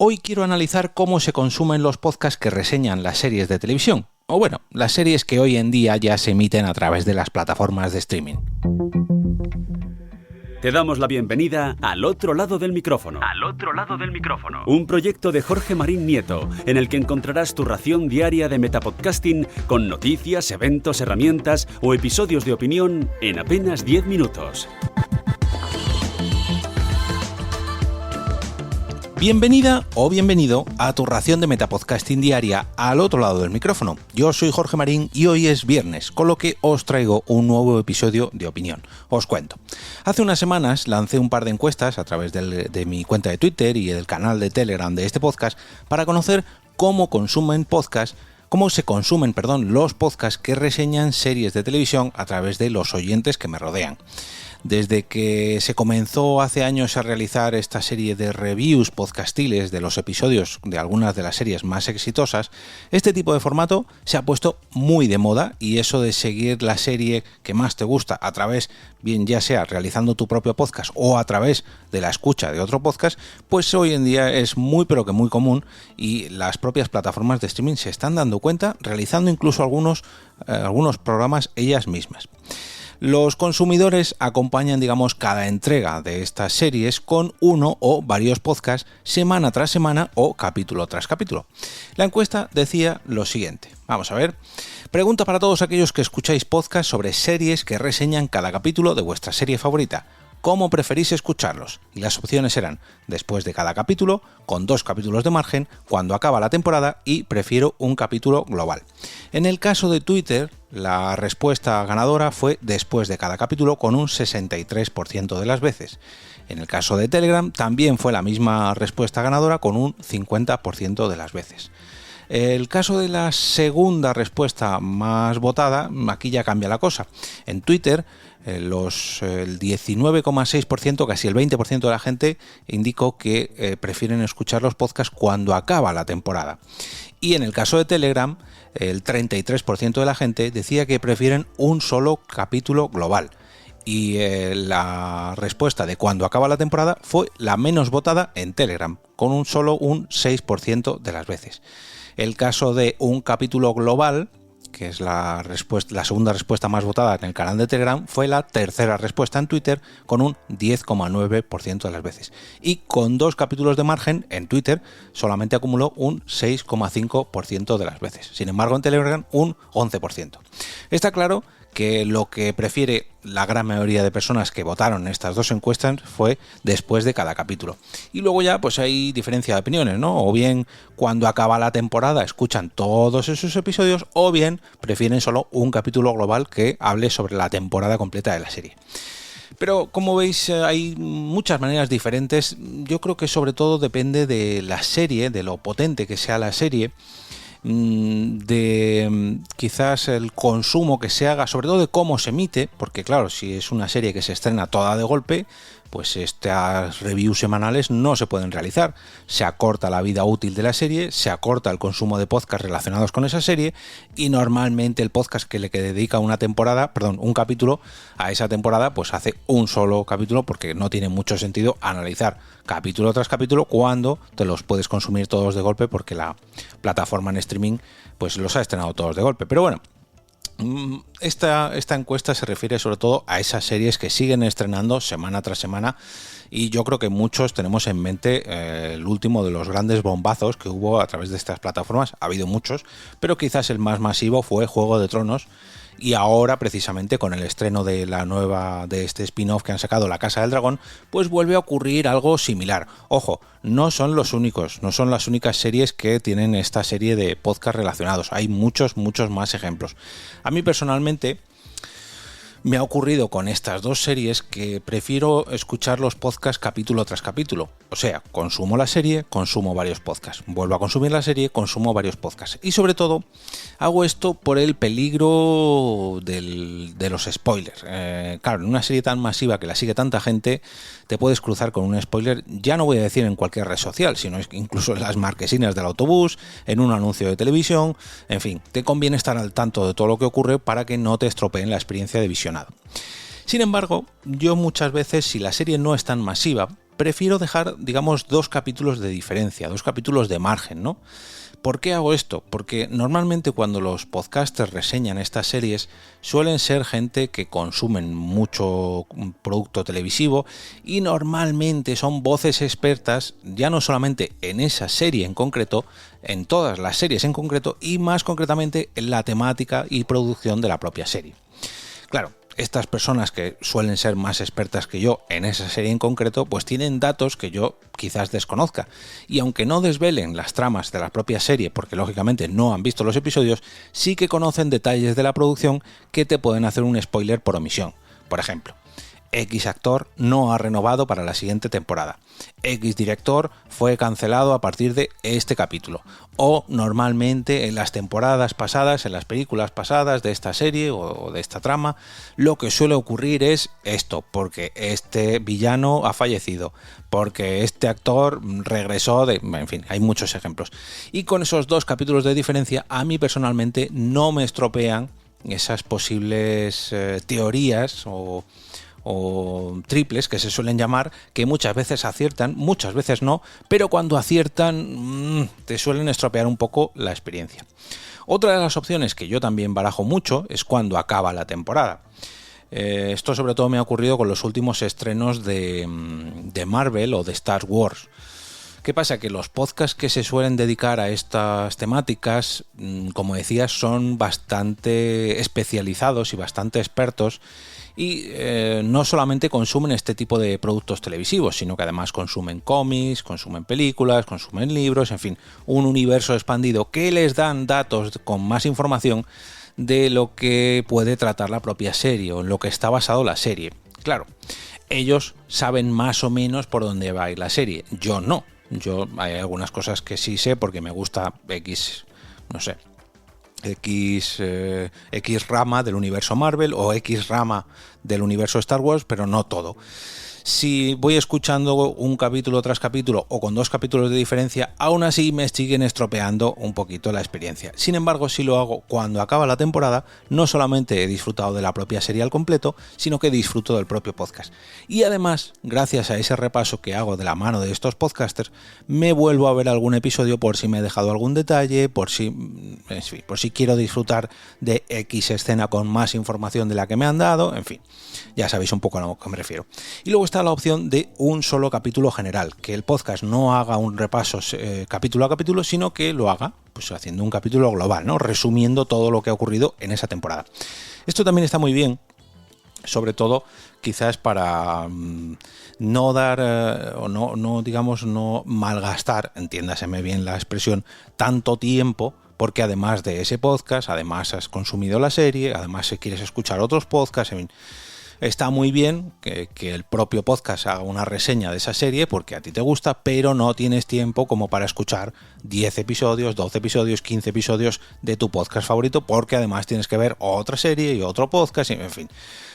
Hoy quiero analizar cómo se consumen los podcasts que reseñan las series de televisión, o bueno, las series que hoy en día ya se emiten a través de las plataformas de streaming. Te damos la bienvenida al otro lado del micrófono. Al otro lado del micrófono. Un proyecto de Jorge Marín Nieto, en el que encontrarás tu ración diaria de metapodcasting con noticias, eventos, herramientas o episodios de opinión en apenas 10 minutos. Bienvenida o bienvenido a tu ración de metapodcasting diaria al otro lado del micrófono. Yo soy Jorge Marín y hoy es viernes, con lo que os traigo un nuevo episodio de opinión. Os cuento. Hace unas semanas lancé un par de encuestas a través de mi cuenta de Twitter y del canal de Telegram de este podcast para conocer cómo se consumen los podcasts que reseñan series de televisión a través de los oyentes que me rodean. Desde que se comenzó hace años a realizar esta serie de reviews podcastiles de los episodios de algunas de las series más exitosas, este tipo de formato se ha puesto muy de moda y eso de seguir la serie que más te gusta a través, bien ya sea realizando tu propio podcast o a través de la escucha de otro podcast, pues hoy en día es muy pero que muy común y las propias plataformas de streaming se están dando cuenta, realizando incluso algunos programas ellas mismas. Los consumidores acompañan, cada entrega de estas series con uno o varios podcasts semana tras semana o capítulo tras capítulo. La encuesta decía lo siguiente. Vamos a ver. Pregunta para todos aquellos que escucháis podcasts sobre series que reseñan cada capítulo de vuestra serie favorita. ¿Cómo preferís escucharlos? Y las opciones eran después de cada capítulo, con 2 capítulos de margen, cuando acaba la temporada y prefiero un capítulo global. En el caso de Twitter, la respuesta ganadora fue después de cada capítulo con un 63% de las veces. En el caso de Telegram también fue la misma respuesta ganadora con un 50% de las veces. El caso de la segunda respuesta más votada, aquí ya cambia la cosa. En Twitter, el 19,6%, casi el 20% de la gente indicó que prefieren escuchar los podcasts cuando acaba la temporada. Y en el caso de Telegram, el 33% de la gente decía que prefieren un solo capítulo global. Y la respuesta de cuando acaba la temporada fue la menos votada en Telegram, con solo un 6% de las veces. El caso de un capítulo global, que es la segunda respuesta más votada en el canal de Telegram, fue la tercera respuesta en Twitter con un 10,9% de las veces. Y con 2 capítulos de margen en Twitter solamente acumuló un 6,5% de las veces. Sin embargo, en Telegram un 11%. Está claro que lo que prefiere la gran mayoría de personas que votaron en estas 2 encuestas fue después de cada capítulo. Y luego ya pues hay diferencia de opiniones, ¿no? O bien cuando acaba la temporada escuchan todos esos episodios, o bien prefieren solo un capítulo global que hable sobre la temporada completa de la serie. Pero como veis hay muchas maneras diferentes. Yo creo que sobre todo depende de la serie, de lo potente que sea la serie, de quizás el consumo que se haga, sobre todo de cómo se emite, porque claro, si es una serie que se estrena toda de golpe, pues estas reviews semanales no se pueden realizar. Se acorta la vida útil de la serie, se acorta el consumo de podcasts relacionados con esa serie y normalmente el podcast que dedica un capítulo a esa temporada, pues hace un solo capítulo porque no tiene mucho sentido analizar capítulo tras capítulo cuando te los puedes consumir todos de golpe porque la plataforma en streaming pues los ha estrenado todos de golpe. Pero bueno, esta encuesta se refiere sobre todo a esas series que siguen estrenando semana tras semana y yo creo que muchos tenemos en mente el último de los grandes bombazos que hubo a través de estas plataformas. Ha habido muchos, pero quizás el más masivo fue Juego de Tronos. Y ahora, precisamente, con el estreno de este spin-off que han sacado, La Casa del Dragón, pues vuelve a ocurrir algo similar. Ojo, no son las únicas series que tienen esta serie de podcast relacionados. Hay muchos más ejemplos. A mí personalmente me ha ocurrido con estas 2 series que prefiero escuchar los podcasts capítulo tras capítulo. O sea, consumo la serie, consumo varios podcasts. Vuelvo a consumir la serie, consumo varios podcasts. Y sobre todo, hago esto por el peligro de los spoilers. Claro, en una serie tan masiva que la sigue tanta gente, te puedes cruzar con un spoiler, ya no voy a decir en cualquier red social, sino incluso en las marquesinas del autobús, en un anuncio de televisión, en fin, te conviene estar al tanto de todo lo que ocurre para que no te estropeen la experiencia de visionado. Sin embargo, yo muchas veces, si la serie no es tan masiva, prefiero dejar, digamos, 2 capítulos de diferencia, 2 capítulos de margen, ¿no? ¿Por qué hago esto? Porque normalmente cuando los podcasters reseñan estas series suelen ser gente que consumen mucho producto televisivo y normalmente son voces expertas ya no solamente en esa serie en concreto, en todas las series en concreto y más concretamente en la temática y producción de la propia serie. Claro, estas personas que suelen ser más expertas que yo en esa serie en concreto, pues tienen datos que yo quizás desconozca. Y aunque no desvelen las tramas de la propia serie, porque lógicamente no han visto los episodios, sí que conocen detalles de la producción que te pueden hacer un spoiler por omisión. Por ejemplo, X actor no ha renovado para la siguiente temporada. X director fue cancelado a partir de este capítulo. O normalmente en las temporadas pasadas, en las películas pasadas de esta serie o de esta trama, lo que suele ocurrir es esto, porque este villano ha fallecido, porque este actor regresó de... En fin, hay muchos ejemplos. Y con esos 2 capítulos de diferencia, a mí personalmente no me estropean esas posibles teorías o triples que se suelen llamar, que muchas veces aciertan, muchas veces no, pero cuando aciertan te suelen estropear un poco la experiencia. Otra de las opciones que yo también barajo mucho es cuando acaba la temporada. Esto sobre todo me ha ocurrido con los últimos estrenos de Marvel o de Star Wars. ¿Qué pasa? Que los podcasts que se suelen dedicar a estas temáticas, como decía, son bastante especializados y bastante expertos y no solamente consumen este tipo de productos televisivos, sino que además consumen cómics, consumen películas, consumen libros, en fin, un universo expandido que les dan datos con más información de lo que puede tratar la propia serie o en lo que está basado la serie. Claro, ellos saben más o menos por dónde va a ir la serie, yo no. Yo hay algunas cosas que sí sé porque me gusta X rama del universo Marvel o X rama del universo Star Wars, pero no todo. Si voy escuchando un capítulo tras capítulo o con 2 capítulos de diferencia, aún así me siguen estropeando un poquito la experiencia. Sin embargo, si lo hago cuando acaba la temporada, no solamente he disfrutado de la propia serie al completo, sino que disfruto del propio podcast. Y además, gracias a ese repaso que hago de la mano de estos podcasters, me vuelvo a ver algún episodio por si me he dejado algún detalle, por si quiero disfrutar de X escena con más información de la que me han dado, en fin, ya sabéis un poco a lo que me refiero. Y luego está la opción de un solo capítulo general, que el podcast no haga un repaso capítulo a capítulo, sino que lo haga pues haciendo un capítulo global, ¿no? Resumiendo todo lo que ha ocurrido en esa temporada. Esto también está muy bien, sobre todo quizás para no dar o no malgastar, entiéndaseme bien la expresión, tanto tiempo, porque además de ese podcast, además has consumido la serie, además si quieres escuchar otros podcasts, en fin. Está muy bien que el propio podcast haga una reseña de esa serie porque a ti te gusta, pero no tienes tiempo como para escuchar 10 episodios, 12 episodios, 15 episodios de tu podcast favorito, porque además tienes que ver otra serie y otro podcast, y en fin.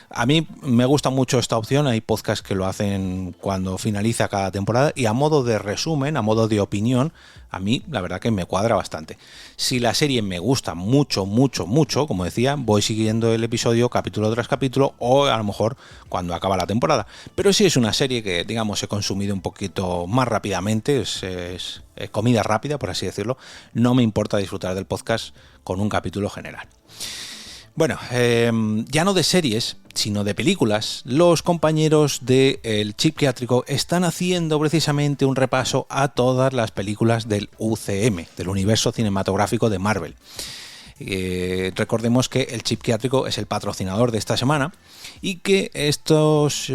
A mí me gusta mucho esta opción, hay podcasts que lo hacen cuando finaliza cada temporada y a modo de resumen, a modo de opinión, a mí la verdad que me cuadra bastante. Si la serie me gusta mucho, como decía, voy siguiendo el episodio capítulo tras capítulo o a lo mejor cuando acaba la temporada. Pero si es una serie que, digamos, he consumido un poquito más rápidamente, es comida rápida, por así decirlo, no me importa disfrutar del podcast con un capítulo general. Bueno, ya no de series, sino de películas, los compañeros del Psiquiátrico están haciendo precisamente un repaso a todas las películas del UCM, del universo cinematográfico de Marvel. Recordemos que el Psiquiátrico es el patrocinador de esta semana y que estos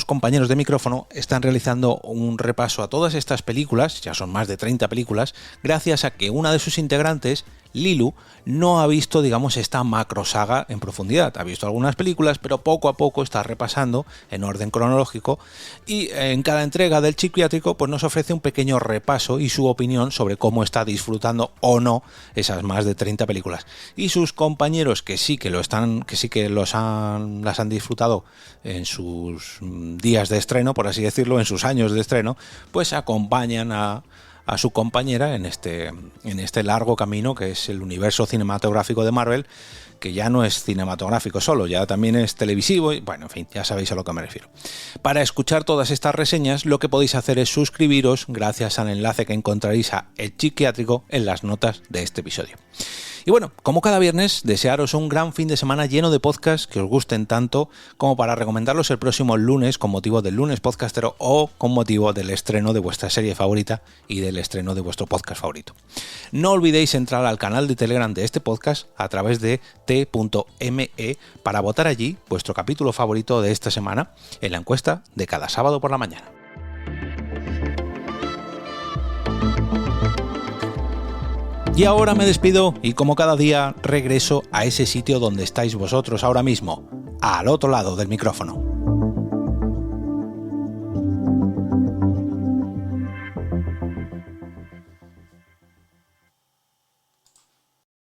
compañeros de micrófono están realizando un repaso a todas estas películas, ya son más de 30 películas, gracias a que una de sus integrantes, Lilu, no ha visto, digamos, esta macro saga en profundidad. Ha visto algunas películas, pero poco a poco está repasando en orden cronológico y en cada entrega del Psiquiátrico pues nos ofrece un pequeño repaso y su opinión sobre cómo está disfrutando o no esas más de 30 películas. Y sus compañeros que las han disfrutado en sus días de estreno, por así decirlo, en sus años de estreno, pues acompañan a a su compañera en este largo camino que es el universo cinematográfico de Marvel, que ya no es cinematográfico solo, ya también es televisivo y bueno, en fin, ya sabéis a lo que me refiero. Para escuchar todas estas reseñas, lo que podéis hacer es suscribiros gracias al enlace que encontraréis a El Psiquiátrico en las notas de este episodio. Y bueno, como cada viernes, desearos un gran fin de semana lleno de podcasts que os gusten tanto como para recomendarlos el próximo lunes con motivo del lunes podcastero o con motivo del estreno de vuestra serie favorita y del estreno de vuestro podcast favorito. No olvidéis entrar al canal de Telegram de este podcast a través de t.me para votar allí vuestro capítulo favorito de esta semana en la encuesta de cada sábado por la mañana. Y ahora me despido y como cada día regreso a ese sitio donde estáis vosotros ahora mismo, al otro lado del micrófono.